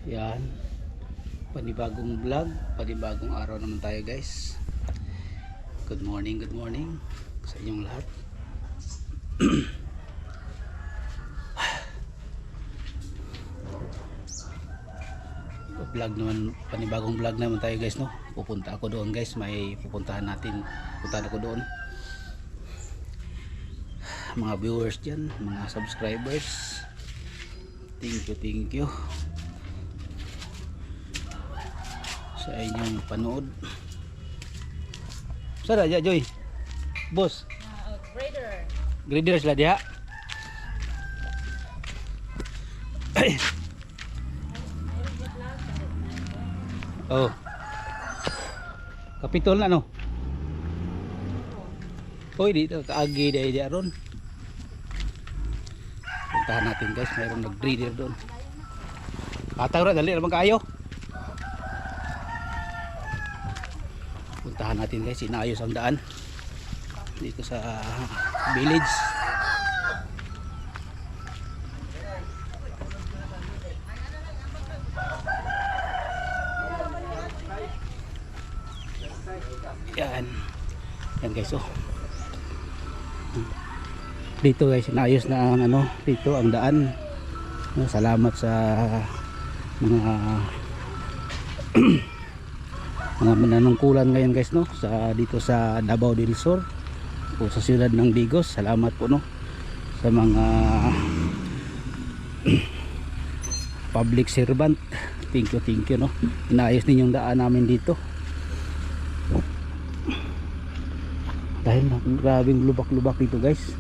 Yan, panibagong vlog, panibagong araw naman tayo guys. Good morning sa inyong lahat. Vlog naman, panibagong vlog naman tayo guys, no. Pupunta ako doon guys, may pupuntahan ako doon. Mga viewers diyan, mga subscribers. Thank you sa inyong panood. Sada aja Joy. Boss. Grader sila diha. Oh. Kapitol na no. Oy dito kaagi di aron. Puntahan natin guys, mayroong nag-breeder doon. Katang ra dali naman kayo. Puntahan natin guys, inaayos ang daan dito sa village. Yan guys, oh. Dito guys, inaayos na ang dito ang daan. Salamat sa mga mga mananungkulan ngayon guys, no, sa dito sa Davao del Sur o sa siyudad ng Digos. Salamat po, no, sa mga public servant. Thank you, no. Inaayos ninyong daan namin dito. Dahil grabing lubak-lubak dito guys.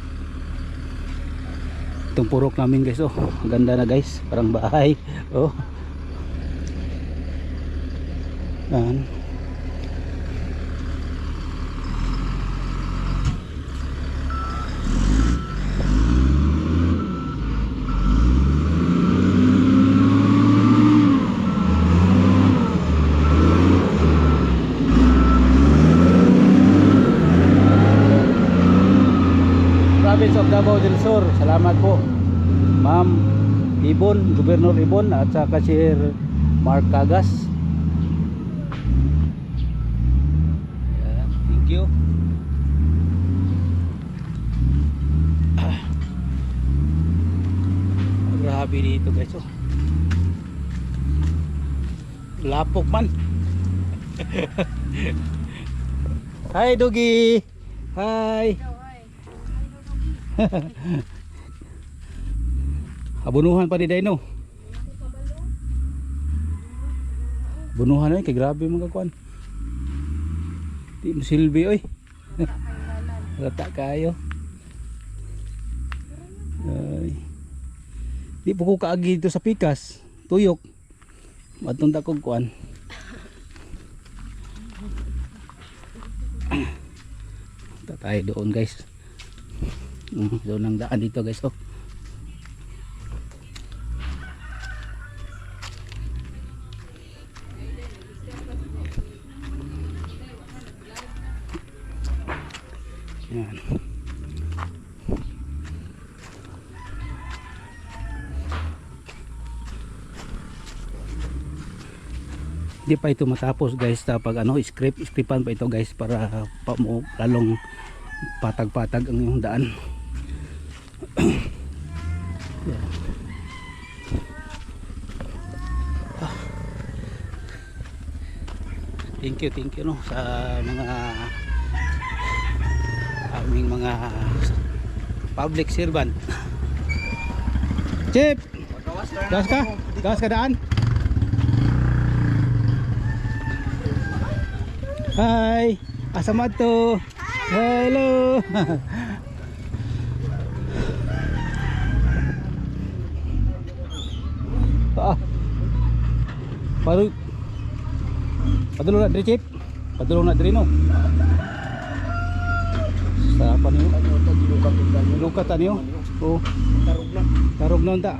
Itong purok namin guys, oh, ganda na guys, parang bahay, oh. Yan. Province of Davao del Sur, salamat po Ma'am Ibon, Gobernador Ibon at saka Sir Mark Cagas. Thank you. Grabe dito guys, oh. Lapok man. Hi Doggy. Hi. Abunuhan pa di Dino. Bunuhan kay grabe mga kuan. Di mo silbi oy. Rata kayo. Ay. Di po ko kaagi dito sa pikas. Tuyok. Matong takog kuan. Tayo doon guys. Doon ang daan dito guys, oh. Yan. Hindi pa ito matapos guys, pag scripan pa ito guys para lalong patag-patag ang yung daan. Yeah. Thank you no sa mga aming mga public servant. Chip, gas ka daan. Hi, asamat to. Hello. Padulong na diri Chip. Padulong na diri no. Sa pa niyo? Lukat niyo. Oh. Tarog na ta.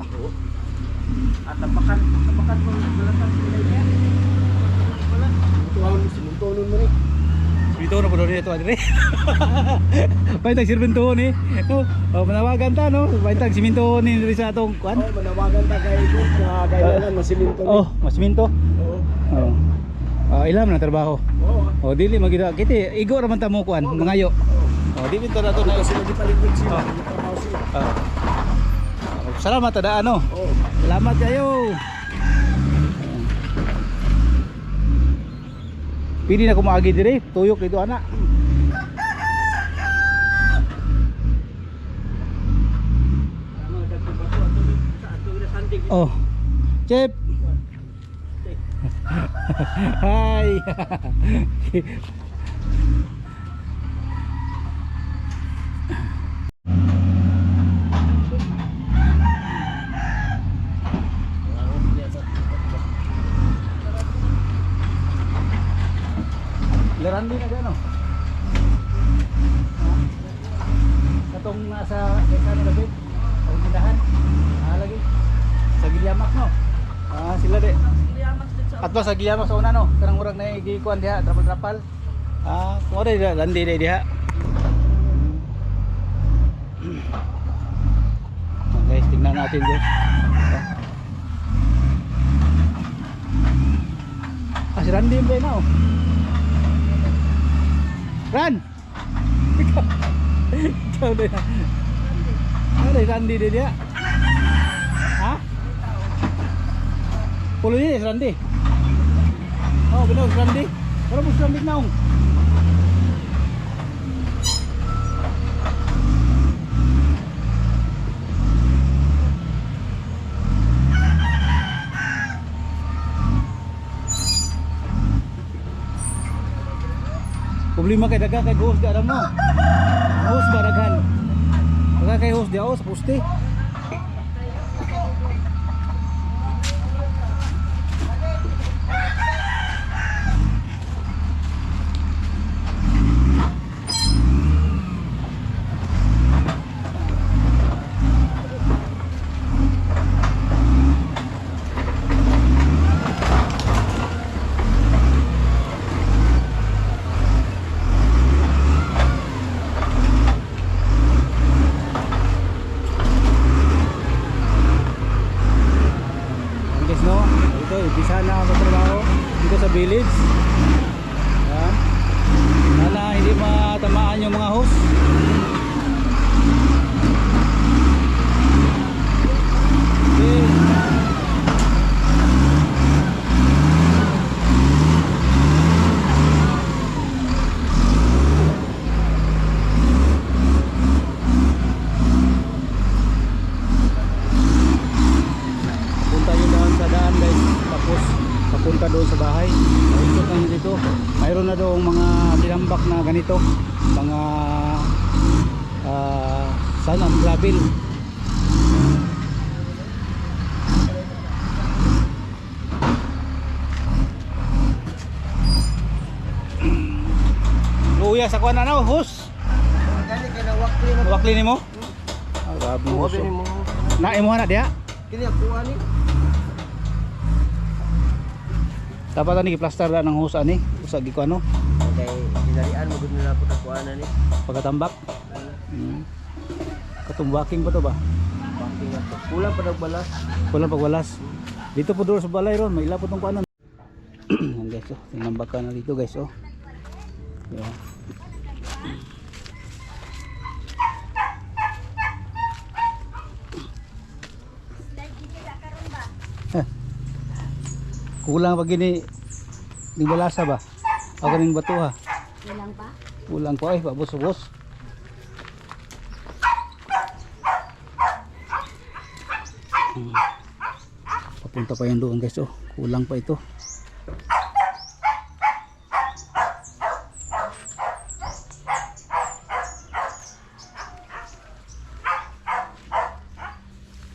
At tapakan mo balatan sila niya. Wala. Tuwon mo rin. Dito na po doon ito adre. Paintang sirbento ni. No, manawagan ta no. Paintang siminto ni diri sa atong kuan. Oh, manawagan ta kay ko sa kailangan masiminto. Oh, masiminto. Oo. Oh. Ilam na trabaho. Oo. Oh, dili magida. Kiti igo ra man ta mo kuan, mangayo. Oh, dili ta nato na. Kasi nagpaligid sila, Oh. nagtrabaho sila. Salamat tada ano. Oo. Salamat kayo. Pili na kumaagi dire, tuyok dito ana. Oh. Chip. Hi. Leran din na gano. Katong nasa kaysa na David. Ang tindahan. Lagi. Sa Gilyamak no. Sila de. Atlo sa Gilyamak sa una no. Kanang murag na gikuan diha, trapal-trapal. Kuha diha, landi diha. Guys, tingnan natin guys. Si Randy ba na oh. Ran! Ikaw din. Ano yung Randy din dia? Ha? Pulo niya si Randy. Oh, benar si Randy. Pero mo si Randy naong. Problema kay daga kay host da mo. Host baraghan. Daga kay host dia sa poste. Umpisa na ako sa trabaho dito sa village. Yan. Sana hindi matamaan yung mga host. Okay. Papunta doon sa bahay. Ikot lang dito. Mayroon na doong mga tinambak na ganito, mga sanang gravel. Luya sa kuan na hus. Gani kay nawakli na. Wakli nimo? Grabe mo. Na imo na dia? Kini ako ani. Dapat ani i-plaster na ng hus ani, usag ko ano. Kay dinalian mo gud na po ta kuan ani. Pagkatambak. Katumbaking ba to ba? Baking na to. Kulang pa nagbalas. Kulang pagwalas. Dito po doon sa balay ron, may ilapot ng kuanan. Yan guys, oh. Tinambak ka na dito guys, oh. Yan. Kulang pag gini di balasa ba? O kaning bato ha? Kulang pa? Kulang pa ay pabos-bos. Papunta pa yan doon guys, oh. Kulang pa ito.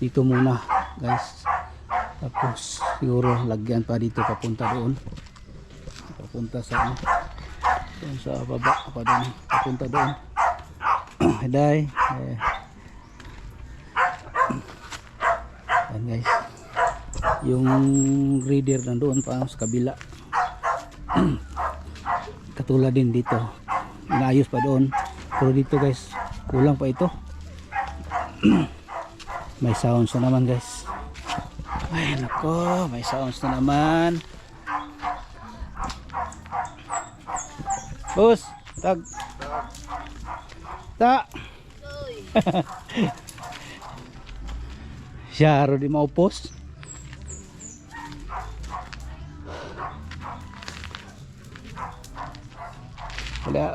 Dito muna guys. Tapos siguro lagyan pa dito papunta doon. Papunta sa ano? Doon sa baba pa doon. Papunta doon. Day. Yan guys. Yung grader nandoon pa sa kabila. katulad din dito. Inaayos pa doon. Pero dito guys, kulang pa ito. May sounds na naman guys. Ay nako, may sounds na naman. Boss, tag. Ta. Siya ro di maupos.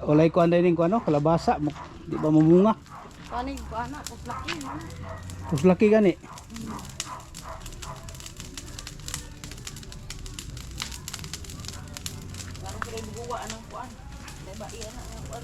Walay ko anday ning ko ano, kalabasa, di ba mamunga? Panig ba na? Puslaki na. Puslaki gani. Parang sila buwa ng kuan. Diba iyan na ng kuan.